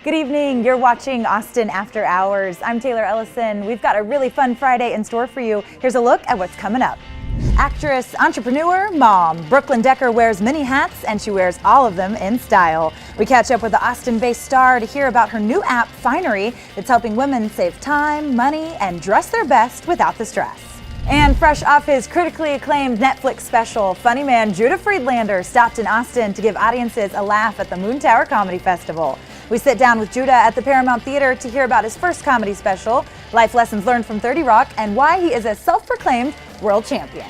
Good evening, you're watching Austin After Hours. I'm Taylor Ellison. We've got a really fun Friday in store for you. Here's a look at what's coming up. Actress, entrepreneur, mom. Brooklyn Decker wears many hats and she wears all of them in style. We catch up with the Austin-based star to hear about her new app, Finery, that's helping women save time, money, and dress their best without the stress. And fresh off his critically acclaimed Netflix special, funny man Judah Friedlander stopped in Austin to give audiences a laugh at the Moon Tower Comedy Festival. We sit down with Judah at the Paramount Theater to hear about his first comedy special, life lessons learned from 30 Rock, and why he is a self-proclaimed world champion.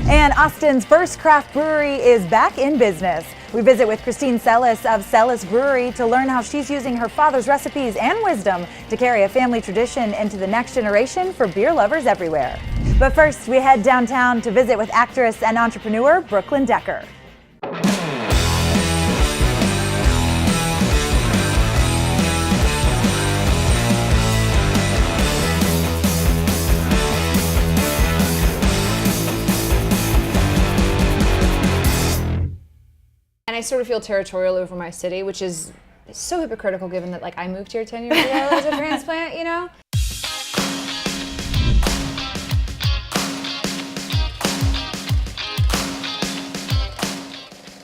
And Austin's first craft brewery is back in business. We visit with Christine Celis of Celis Brewery to learn how she's using her father's recipes and wisdom to carry a family tradition into the next generation for beer lovers everywhere. But first, we head downtown to visit with actress and entrepreneur Brooklyn Decker. And I sort of feel territorial over my city, which is so hypocritical given that I moved here 10 years ago as a transplant, you know?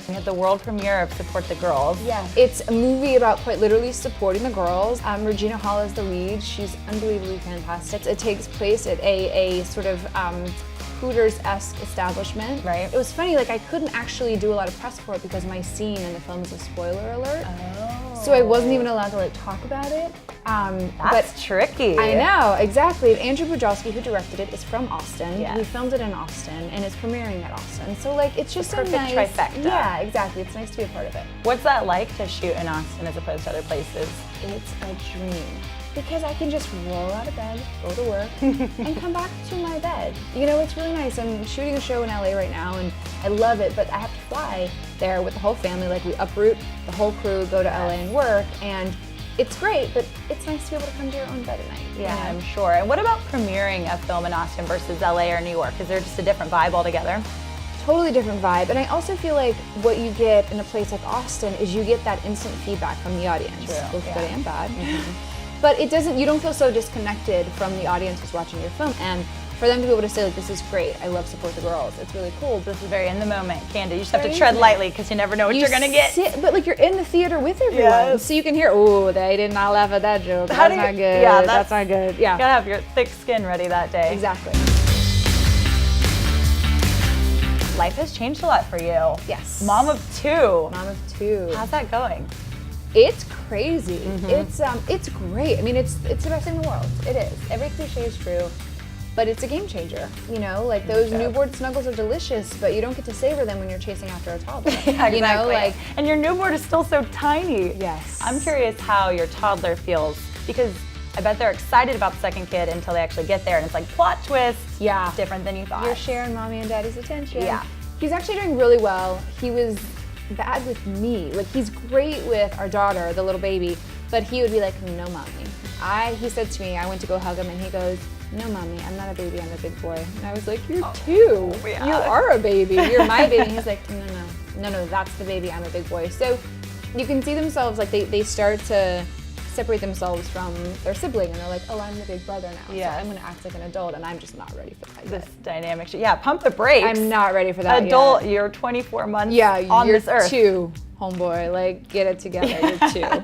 We had the world premiere of Support the Girls. Yeah. It's a movie about quite literally supporting the girls. Regina Hall is the lead. She's unbelievably fantastic. It takes place at a sort of Hooters-esque establishment. Right. It was funny, I couldn't actually do a lot of press for it because my scene in the film is a spoiler alert. Oh. So I wasn't even allowed to talk about it. That's tricky. I know, exactly. Andrew Bujalski, who directed it, is from Austin. Yes. We filmed it in Austin and it's premiering at Austin. So it's just the perfect a nice trifecta. Yeah, exactly. It's nice to be a part of it. What's that like to shoot in Austin as opposed to other places? It's a dream. Because I can just roll out of bed, go to work, and come back to my bed. You know, it's really nice. I'm shooting a show in LA right now, and I love it, but I have to fly there with the whole family. We uproot the whole crew, go to LA and work, and it's great, but it's nice to be able to come to your own bed at night. Yeah, I'm sure. And what about premiering a film in Austin versus LA or New York? Is there just a different vibe altogether? Totally different vibe, and I also feel like what you get in a place like Austin is you get that instant feedback from the audience, both good and bad. Mm-hmm. But you don't feel so disconnected from the audience who's watching your film, and for them to be able to say this is great, I love Support the Girls, it's really cool. This is very in the moment, candid. You just have to tread lightly because you never know what you're gonna get. But you're in the theater with everyone, so you can hear, oh, they did not laugh at that joke, that's not good, yeah, that's not good. Yeah. You gotta have your thick skin ready that day. Exactly. Life has changed a lot for you. Yes. Mom of two. Mom of two. How's that going? It's crazy. It's great. I mean, it's the best thing in the world. It is. Every cliche is true, but it's a game changer. You know, those newborn snuggles are delicious, but you don't get to savor them when you're chasing after a toddler. Yeah, exactly. You know, and your newborn is still so tiny. Yes. I'm curious how your toddler feels because I bet they're excited about the second kid until they actually get there, and it's plot twist. Yeah. Different than you thought. You're sharing mommy and daddy's attention. Yeah. He's actually doing really well. He was bad with me. He's great with our daughter, the little baby, but he would be like, no, mommy. He said to me, I went to go hug him, and he goes, no, mommy, I'm not a baby, I'm a big boy. And I was like, you're two. Yeah. You are a baby. You're my baby. And he's like, no, that's the baby, I'm a big boy. So you can see themselves, they start to separate themselves from their sibling, and they're like, oh, I'm the big brother now, so I'm going to act like an adult, and I'm just not ready for that This dynamic. Yeah, pump the brakes. I'm not ready for that Adult, yet. you're 24 months on this earth. You're two, homeboy. Get it together, you're two.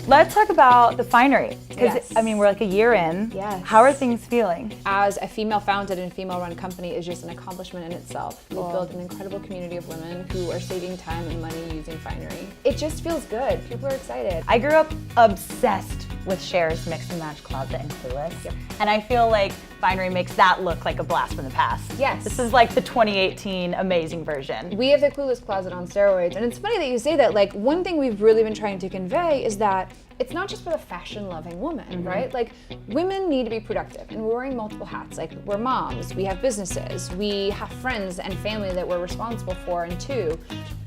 Let's talk about the Finery. Because, Yes. I mean, we're a year in. Yes. How are things feeling? As a female-founded and female-run company is just an accomplishment in itself. We've built an incredible community of women who are saving time and money using Finery. It just feels good. People are excited. I grew up obsessed with Cher's Mix and Match Closet and Celis. Yep. And I feel like Finery makes that look like a blast from the past. Yes. This is the 2018 amazing version. We have the Clueless Closet on steroids, and it's funny that you say that. One thing we've really been trying to convey is that it's not just for the fashion-loving woman, right? Women need to be productive, and we're wearing multiple hats. We're moms, we have businesses, we have friends and family that we're responsible for and to,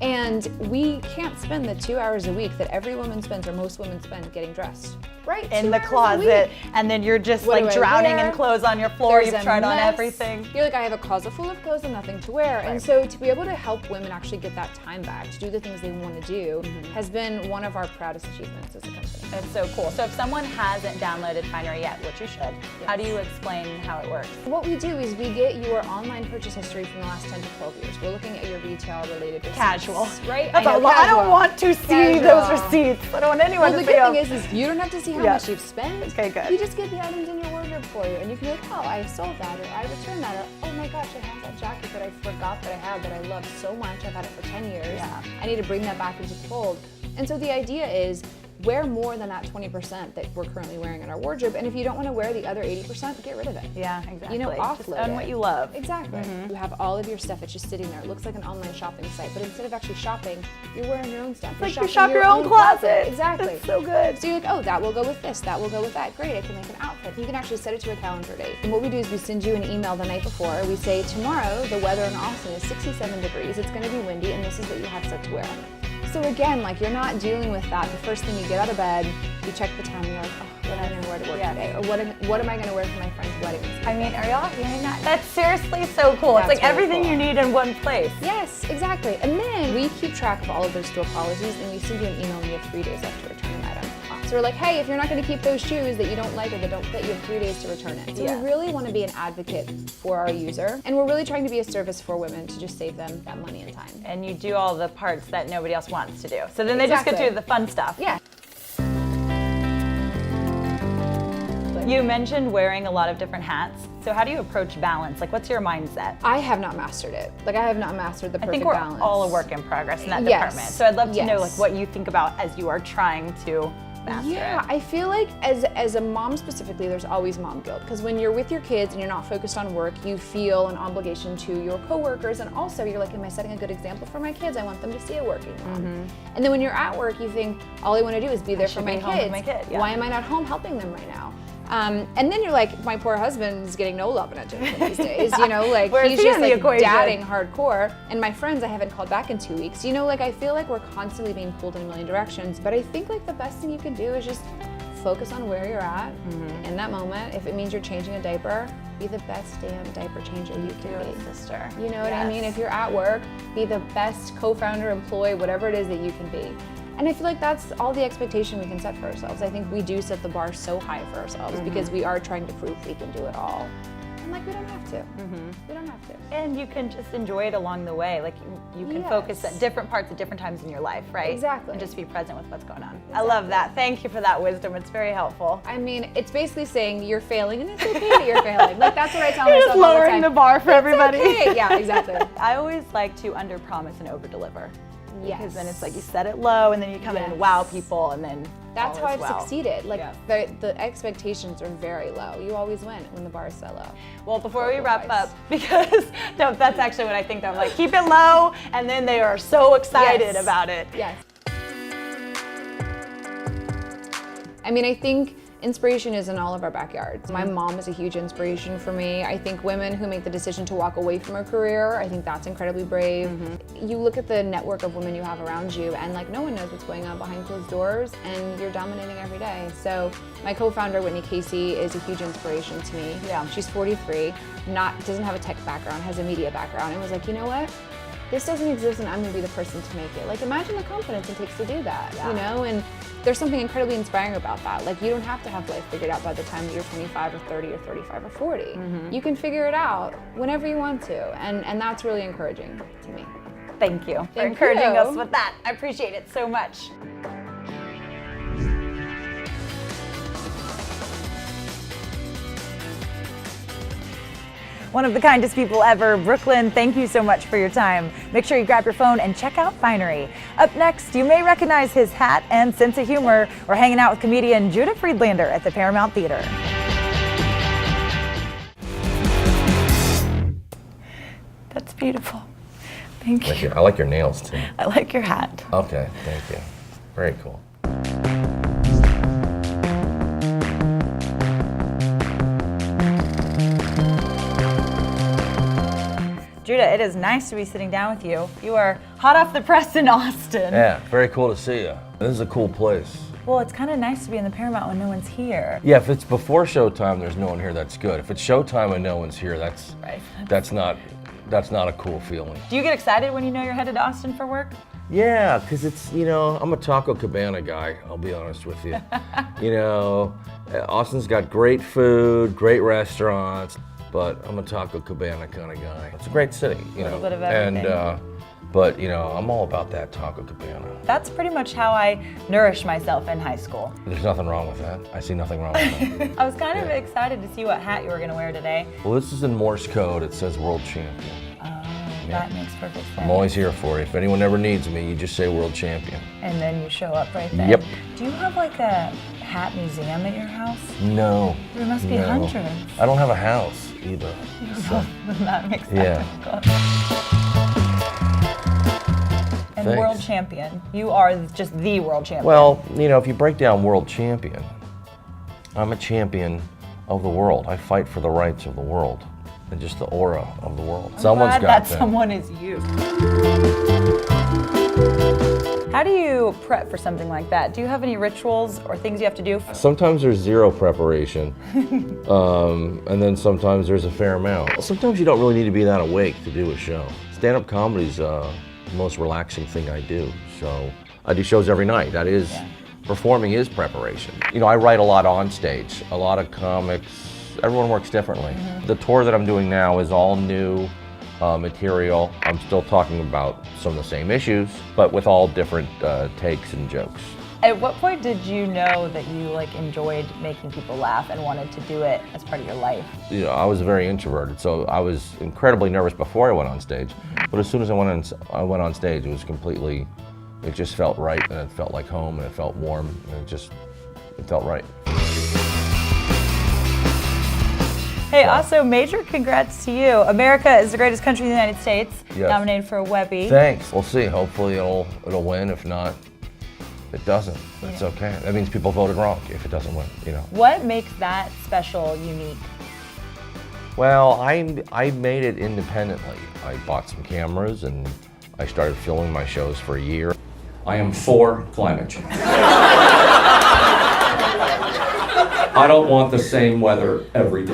and we can't spend the 2 hours a week that every woman spends or most women spend getting dressed. right, in 2 the hours a closet, week. and then you're just What like do I drowning wear? in clothes on your floor. There's You've a tried on mess. everything. You're like, I have a closet full of clothes and nothing to wear. And so to be able to help women actually get that time back, to do the things they want to do, has been one of our proudest achievements as a company. That's so cool. So if someone hasn't downloaded Finery yet, which you should, how do you explain how it works? What we do is we get your online purchase history from the last 10 to 12 years. We're looking at your retail-related receipts. Casual. Right? That's I know, a lot. I casual. don't want to see Casual. those receipts. I don't want anyone Well, to the see good them. thing is you don't have to see how Yeah. much you've spent. Okay, good. You just get the items in your wardrobe for you, and you can be like, oh, I sold that, or I returned that, or oh my gosh, I have that jacket that I forgot that I had that I love so much. I've had it for 10 years. Yeah. I need to bring that back into the fold. And so the idea is wear more than that 20% that we're currently wearing in our wardrobe, and if you don't want to wear the other 80%, get rid of it. Yeah, exactly. You know, Just offload own it. what you love. Exactly. You have all of your stuff. It's just sitting there. It looks like an online shopping site, but instead of actually shopping, you're wearing your own stuff. Like you shopping shop your own closet. Exactly. That's so good. So you're like, oh, that will go with this. That will go with that. Great. I can make an outfit. You can actually set it to a calendar date. And what we do is we send you an email the night before. We say tomorrow the weather in Austin is 67 degrees. It's going to be windy, and this is what you have set to wear. So again, like you're not dealing with that. The first thing you get out of bed, you check the time, and you're like, oh, what am I going to wear to work today? Or what am I going to wear for my friend's wedding? I mean, are y'all hearing that? That's seriously so cool. That's It's like really everything cool. you need in one place. Yes, exactly. And then we keep track of all of those store policies, and we send you an email and you have 3 days left to return an item. So we're like, hey, if you're not going to keep those shoes that you don't like or that don't fit, you have 3 days to return it. So Yeah. we really want to be an advocate for our user, and we're really trying to be a service for women to just save them that money and time. And you do all the parts that nobody else wants to do. So then they just get to Exactly. do the fun stuff. Yeah. You mentioned wearing a lot of different hats. So how do you approach balance? Like, what's your mindset? I have not mastered it. Like, I have not mastered the I perfect think we're balance. all a work in progress in that Yes. department. So I'd love to know Yes. like what you think about as you are trying to master Yeah, it. I feel like as a mom specifically, there's always mom guilt, because when you're with your kids and you're not focused on work, you feel an obligation to your coworkers, and also you're like, am I setting a good example for my kids? I want them to see a working mom. And then when you're at work, you think, all I want to do is be there for should my be home kids. with my kid, yeah. Why am I not home helping them right now? And then you're like, my poor husband's getting no love and attention these days, you know, like Where's he's he just in the like equation? dadding hardcore. And my friends, I haven't called back in 2 weeks. You know, like I feel like we're constantly being pulled in a million directions, but I think like the best thing you can do is just focus on where you're at in that moment. If it means you're changing a diaper, be the best damn diaper changer you can be. Sister. You know what I Yes. mean? If you're at work, be the best co-founder, employee, whatever it is that you can be. And I feel like that's all the expectation we can set for ourselves. I think we do set the bar so high for ourselves because we are trying to prove we can do it all. And like, we don't have to. We don't have to. And you can just enjoy it along the way. Like you can focus at different parts at different times in your life, right? Exactly. And just be present with what's going on. I love that. Thank you for that wisdom. It's very helpful. I mean, it's basically saying you're failing and it's okay that you're failing. Like, that's what I tell You're myself just all the lowering time. the bar for everybody. Okay. Yeah, exactly. I always like to under-promise and over-deliver. Yes. Because then it's like you set it low and then you come in and wow people and then That's all how is I've well. succeeded. Like Yeah. the expectations are very low. You always win when the bar is set low. Well, before we Total wrap advice. up, because no, that's actually what I think. I'm like, keep it low, and then they are so excited Yes. about it. Yes. I mean, I think inspiration is in all of our backyards. My mom is a huge inspiration for me. I think women who make the decision to walk away from a career, I think that's incredibly brave. You look at the network of women you have around you, and like no one knows what's going on behind closed doors, and you're dominating every day. So my co-founder, Whitney Casey, is a huge inspiration to me. Yeah. She's 43, doesn't have a tech background, has a media background, and was like, you know what? This doesn't exist and I'm gonna be the person to make it. Like, imagine the confidence it takes to do that, you know? And there's something incredibly inspiring about that. Like, you don't have to have life figured out by the time that you're 25 or 30 or 35 or 40. You can figure it out whenever you want to. And that's really encouraging to me. Thank you for Thank encouraging you. us with that. I appreciate it so much. One of the kindest people ever, Brooklyn, thank you so much for your time. Make sure you grab your phone and check out Finery. Up next, you may recognize his hat and sense of humor. We're hanging out with comedian Judah Friedlander at the Paramount Theater. That's beautiful. Thank you. I like your nails too. I like your hat. Okay, thank you. Very cool. Judah, it is nice to be sitting down with you. You are hot off the press in Austin. Yeah, very cool to see you. This is a cool place. Well, it's kind of nice to be in the Paramount when no one's here. Yeah, if it's before showtime, there's no one here, that's good. If it's showtime and no one's here, that's not a cool feeling. Do you get excited when you know you're headed to Austin for work? Yeah, because it's, I'm a Taco Cabana guy, I'll be honest with you. Austin's got great food, great restaurants, but I'm a Taco Cabana kind of guy. It's a great city, A little bit of everything. But I'm all about that Taco Cabana. That's pretty much how I nourished myself in high school. There's nothing wrong with that. I see nothing wrong with that. I was kind of excited to see what hat you were going to wear today. Well, this is in Morse code. It says world champion. That makes perfect sense. I'm always here for you. If anyone ever needs me, you just say world champion. And then you show up right there. Yep. Do you have like a hat museum at your house? No. There must be hundreds. I don't have a house either. So, That makes sense. yeah. And Thanks. world champion. You are just the world champion. Well, if you break down world champion, I'm a champion of the world. I fight for the rights of the world and just the aura of the world. Someone's glad got that that. someone is you. How do you prep for something like that? Do you have any rituals or things you have to do? Sometimes there's zero preparation, and then sometimes there's a fair amount. Sometimes you don't really need to be that awake to do a show. Stand-up comedy's the most relaxing thing I do. So I do shows every night. That is, performing is preparation. I write a lot on stage. A lot of comics, everyone works differently. The tour that I'm doing now is all new material. I'm still talking about some of the same issues, but with all different takes and jokes. At what point did you know that you enjoyed making people laugh and wanted to do it as part of your life? I was very introverted, so I was incredibly nervous before I went on stage. But as soon as I went on stage, it just felt right, and it felt like home, and it felt warm, and it felt right. Hey, also major congrats to you. America is the greatest country in the United States. Yes. Nominated for a Webby. Thanks. We'll see. Hopefully it'll win. If not, it doesn't. That's okay. That means people voted wrong if it doesn't win. What makes that special, unique? Well, I made it independently. I bought some cameras and I started filming my shows for a year. I am for climate change. I don't want the same weather every day.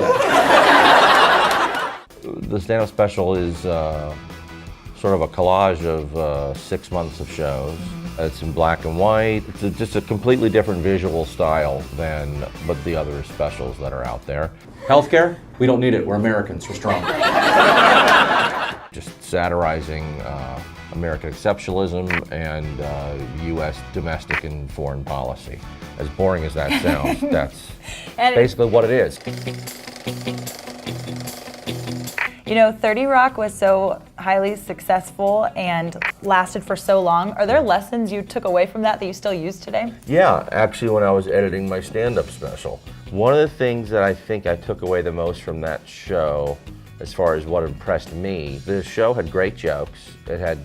The stand-up special is sort of a collage of 6 months of shows. It's in black and white. It's just a completely different visual style than the other specials that are out there. Healthcare? We don't need it. We're Americans. We're strong. Just satirizing American exceptionalism and U.S. domestic and foreign policy. As boring as that sounds, that's basically what it is. 30 Rock was so highly successful and lasted for so long. Are there lessons you took away from that you still use today? Yeah, actually when I was editing my stand-up special. One of the things that I think I took away the most from that show, as far as what impressed me, the show had great jokes, it had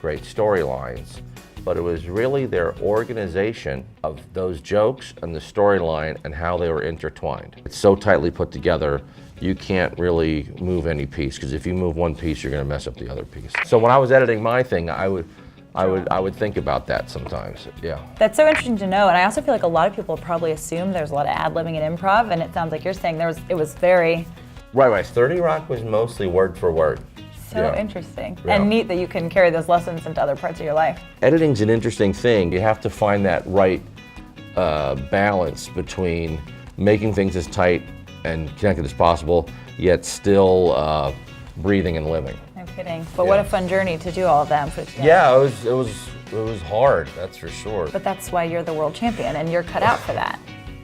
great storylines, but it was really their organization of those jokes and the storyline and how they were intertwined. It's so tightly put together, you can't really move any piece, because if you move one piece, you're going to mess up the other piece. So when I was editing my thing, I would think about that sometimes. Yeah. That's so interesting to know, and I also feel like a lot of people probably assume there's a lot of ad-libbing and improv, and it sounds like you're saying it was very... Right. 30 Rock was mostly word for word. So interesting. Yeah. And neat that you can carry those lessons into other parts of your life. Editing's an interesting thing. You have to find that right balance between making things as tight and connected as possible, yet still breathing and living. No kidding. But what a fun journey to do all of that and put it together. Yeah, it was hard, that's for sure. But that's why you're the world champion, and you're cut out for that.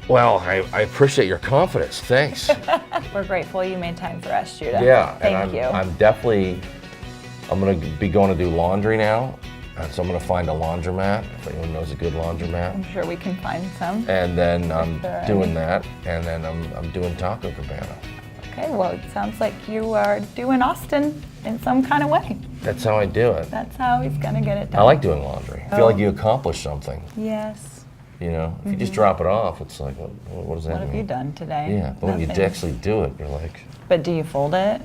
Well, I appreciate your confidence. Thanks. We're grateful you made time for us, Judah. Yeah, Thank you. I'm going to be going to do laundry now, and so I'm going to find a laundromat, if anyone knows a good laundromat. I'm sure we can find some. And then I'm doing that, and then I'm doing Taco Cabana. Okay, well, it sounds like you are doing Austin in some kind of way. That's how I do it. That's how he's going to get it done. I like doing laundry. I feel like you accomplish something. Yes. If you just drop it off, it's like, what does that mean? What have you done today? Yeah, but when you actually do it, you're like... But do you fold it?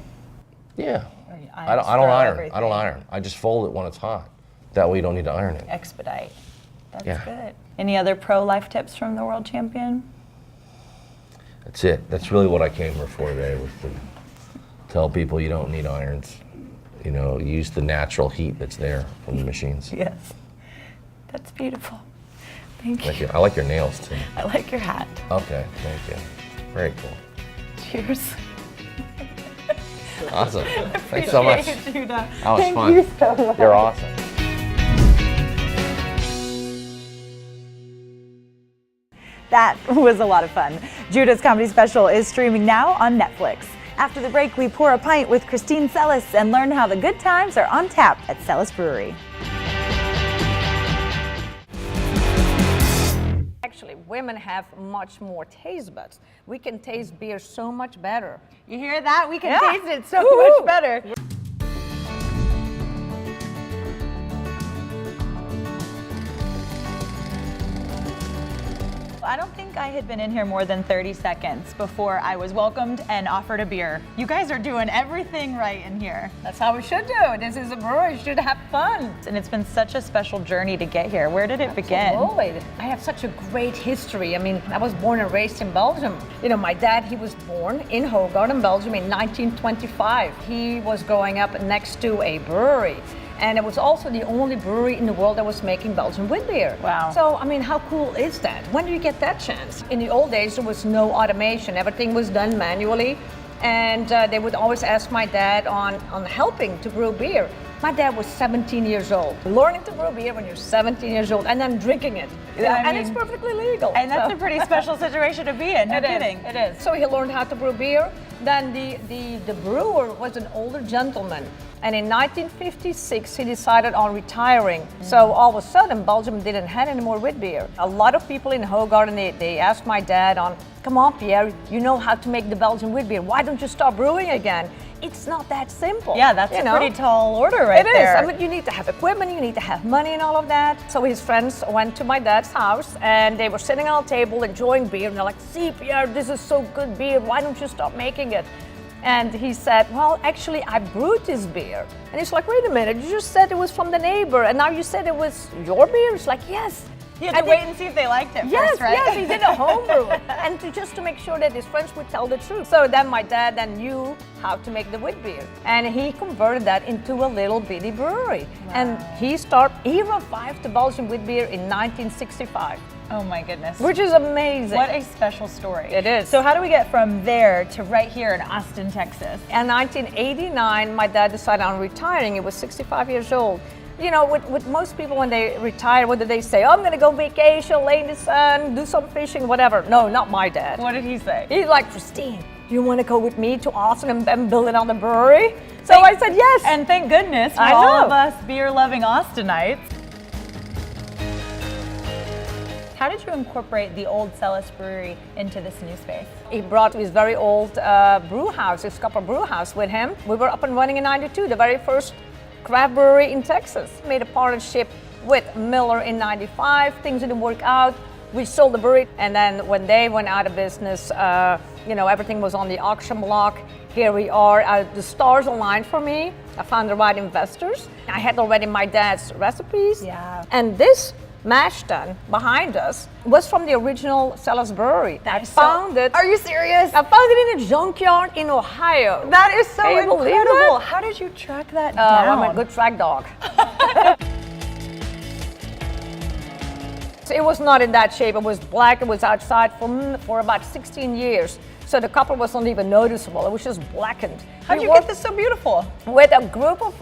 Yeah. Oh, yeah. I don't iron. I don't iron. I just fold it when it's hot. That way you don't need to iron it. Expedite. That's Yeah. good. Any other pro life tips from the world champion? That's it. That's really what I came here for today, was to tell people you don't need irons. You know, use the natural heat that's there from the machines. Yes. That's beautiful. Thank you. I like your nails too. I like your hat. Okay, thank you. Very cool. Cheers. Awesome. Thanks so much. Appreciate it, Judah. That was Thank fun. you so much. You're awesome. That was a lot of fun. Judah's comedy special is streaming now on Netflix. After the break, we pour a pint with Christine Celis and learn how the good times are on tap at Celis Brewery. Actually, women have much more taste buds. We can taste beer so much better. You hear that? We can Yeah. taste it so Woo-hoo. much better. I don't think I had been in here more than 30 seconds before I was welcomed and offered a beer. You guys are doing everything right in here. That's how we should do. This is a brewery, you should have fun. And it's been such a special journey to get here. Where did it begin? Absolutely. I have such a great history. I mean, I was born and raised in Belgium. You know, my dad, he was born in Hooghoorn, Belgium in 1925. He was growing up next to a brewery. And it was also the only brewery in the world that was making Belgian wheat beer. Wow. So, I mean, how cool is that? When do you get that chance? In the old days, there was no automation. Everything was done manually. And they would always ask my dad on helping to brew beer. My dad was 17 years old. Learning to brew beer when you're 17 years old and then drinking it. I And it's mean, perfectly legal. And that's So- a pretty special situation to be in, no It is, kidding. It is. So he learned how to brew beer. Then the brewer was an older gentleman. And in 1956, he decided on retiring. So all of a sudden, Belgium didn't have any more wheat beer. A lot of people in Hooghoorn, they asked my dad on, come on, Pierre, you know how to make the Belgian wheat beer. Why don't you start brewing again? It's not that simple. Yeah, that's you a know? pretty tall order right It is. there. I mean, you need to have equipment, you need to have money and all of that. So his friends went to my dad's house and they were sitting on a table enjoying beer. And they're like, see, Pierre, this is so good beer. Why don't you stop making it? And he said, well, actually, I brewed this beer. And he's like, wait a minute, you just said it was from the neighbor. And now you said it was your beer? It's like, yes. You had to wait and see if they liked it Yes, first, right? yes, he did a home brew. And just to make sure that his friends would tell the truth. So then my dad then knew how to make the wheat beer. And he converted that into a little bitty brewery. Wow. And he revived the Belgian wheat beer in 1965. Oh my goodness. Which is amazing. What a special story. It is. So how do we get from there to right here in Austin, Texas? In 1989, my dad decided on retiring. He was 65 years old. You know, with most people when they retire, what do they say? Oh, I'm going to go vacation, lay in the sun, do some fishing, whatever. No, not my dad. What did he say? He's like, Christine, do you want to go with me to Austin and build it on the brewery? So I said yes. And thank goodness for I all know. of us beer-loving Austinites. How did you incorporate the old Celis brewery into this new space? He brought his very old brew house, his copper brew house with him. We were up and running in 92, the very first craft brewery in Texas. Made a partnership with Miller in 95. Things didn't work out. We sold the brewery, and then when they went out of business, you know, everything was on the auction block. Here we are. The stars aligned for me. I found the right investors. I had already my dad's recipes. Yeah. And this mash tun behind us was from the original Celis brewery. I found it. Are you serious? I found it in a junkyard in Ohio. That is so Can you believe incredible. that? How did you track that I'm down? a good track dog. So it was not in that shape. It was black. It was outside for about 16 years. So the copper was not even noticeable. It was just blackened. How'd We you get this so beautiful? with a group of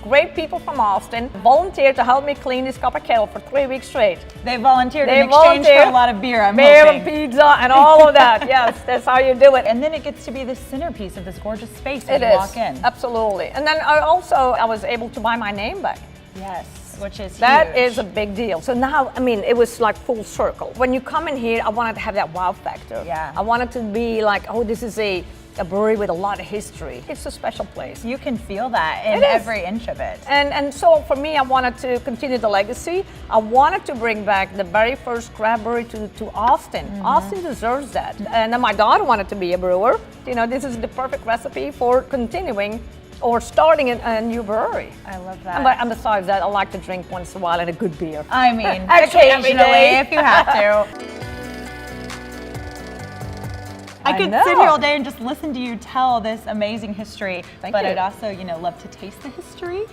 great people from Austin, volunteered to help me clean this copper kettle for 3 weeks straight. They volunteered They in exchange for volunteered. a lot of beer, I'm Beer hoping. and pizza and all of that. Yes, that's how you do it. And then it gets to be the centerpiece of this gorgeous space It as you is, walk in. absolutely. And then I was able to buy my name back. Yes, which is That huge. is a big deal. So now, I mean, it was like full circle. When you come in here, I wanted to have that wow factor. Yeah. I wanted to be like, oh, this is a brewery with a lot of history. It's a special place. You can feel that in It is. every inch of it. And so for me, I wanted to continue the legacy. I wanted to bring back the very first craft brewery to Austin. Austin deserves that. And then my daughter wanted to be a brewer. You know, this is the perfect recipe for continuing or starting a new brewery. I love that. And besides that, I like to drink once in a while and a good beer. I mean, Actually, every occasionally day. if you have to. I could sit here all day and just listen to you tell this amazing history, Thank but you. I'd also, love to taste the history.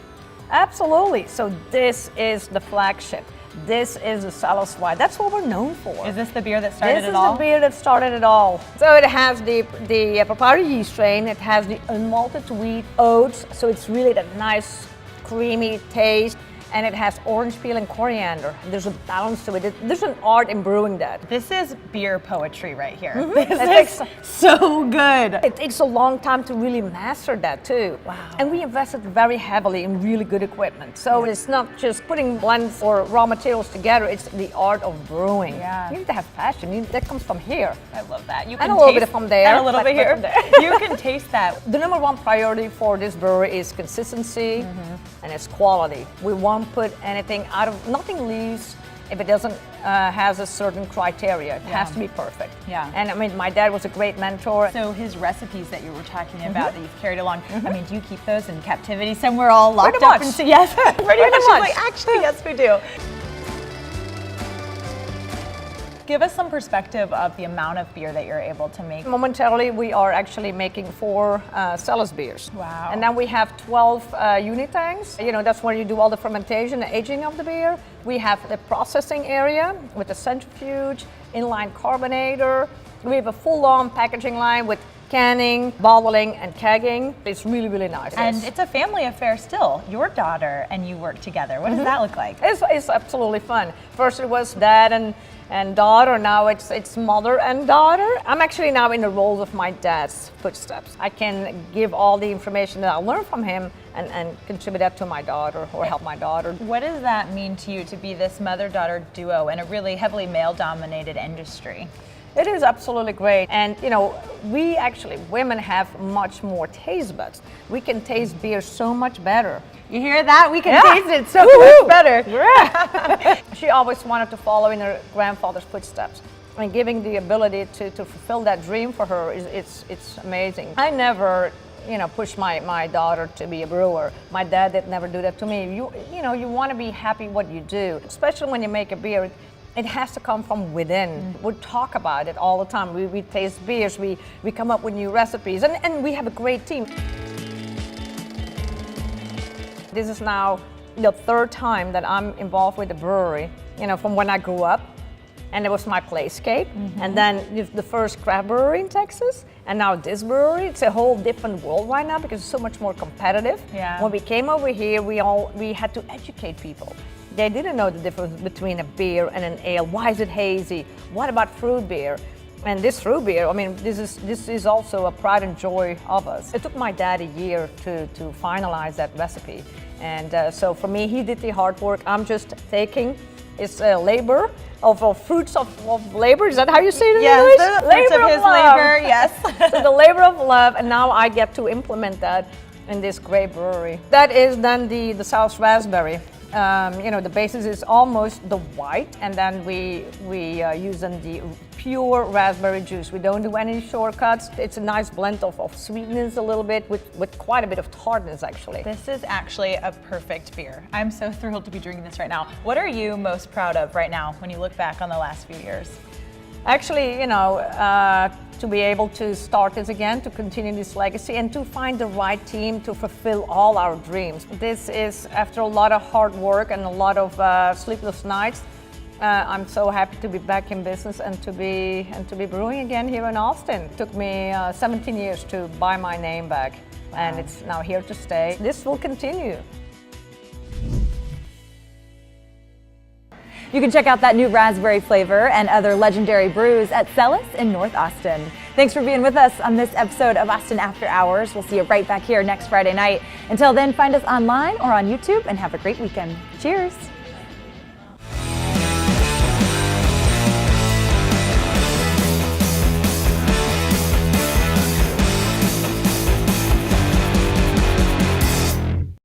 Absolutely. So this is the flagship. This is the Celis wine. That's what we're known for. Is this the beer that started This it is all? the beer that started it all. So it has the proprietary yeast strain. It has the unmalted wheat oats. So it's really that nice, creamy taste. And it has orange peel and coriander. There's a balance to it. There's an art in brewing that. This is beer poetry right here. It This is so good. It takes a long time to really master that too. Wow. And we invested very heavily in really good equipment. So it's not just putting blends or raw materials together, it's the art of brewing. Yeah. You need to have passion. That comes from here. I love that. You And a little bit from there, And a little but bit here. from there. You can taste that. The number one priority for this brewery is consistency and it's quality. We won't put anything out of, nothing leaves if it doesn't has a certain criteria. It has to be perfect. Yeah. And I mean, my dad was a great mentor. So his recipes that you were talking about that you've carried along, I mean, do you keep those in captivity somewhere all locked Pretty up? much. Yes, pretty much. much. Like, actually, yes, we do. Give us some perspective of the amount of beer that you're able to make. Momentarily, we are actually making 4 Celis beers. Wow. And then we have 12 unit tanks. That's where you do all the fermentation, the aging of the beer. We have the processing area with the centrifuge, inline carbonator. We have a full-on packaging line with canning, bottling, and kegging. It's really, really nice. And it's a family affair still. Your daughter and you work together. What does that look like? It's absolutely fun. First it was dad and daughter, now it's mother and daughter. I'm actually now in the roles of my dad's footsteps. I can give all the information that I learned from him and contribute that to my daughter or help my daughter. What does that mean to you to be this mother-daughter duo in a really heavily male-dominated industry? It is absolutely great. And women have much more taste buds. We can taste beer so much better. You hear that? We can Yeah. taste it so Woo-hoo. much better. Yeah. She always wanted to follow in her grandfather's footsteps. And giving the ability to fulfill that dream for her it's amazing. I never push my daughter to be a brewer. My dad did never do that to me. You want to be happy what you do, especially when you make a beer. It has to come from within. We talk about it all the time. We taste beers, we come up with new recipes, and we have a great team. This is now the 3rd time that I'm involved with the brewery, from when I grew up. And it was my playscape, and then the first craft brewery in Texas, and now this brewery. It's a whole different world right now because it's so much more competitive. Yeah. When we came over here, we had to educate people. They didn't know the difference between a beer and an ale. Why is it hazy? What about fruit beer? And this fruit beer, I mean, this is also a pride and joy of us. It took my dad a year to finalize that recipe. And so for me, he did the hard work. I'm just taking his labor of fruits of labor. Is that how you say it in English? Yes, the fruits of his love. labor, yes. So the labor of love, and now I get to implement that in this great brewery. That is then the South Raspberry. The basis is almost the white, and then we use the pure raspberry juice. We don't do any shortcuts. It's a nice blend of sweetness a little bit with quite a bit of tartness actually. This is actually a perfect beer. I'm so thrilled to be drinking this right now. What are you most proud of right now when you look back on the last few years? Actually, to be able to start this again, to continue this legacy, and to find the right team to fulfill all our dreams. This is after a lot of hard work and a lot of sleepless nights. I'm so happy to be back in business and to be brewing again here in Austin. It took me 17 years to buy my name back, and it's now here to stay. This will continue. You can check out that new raspberry flavor and other legendary brews at Celis in North Austin. Thanks for being with us on this episode of Austin After Hours. We'll see you right back here next Friday night. Until then, find us online or on YouTube and have a great weekend. Cheers.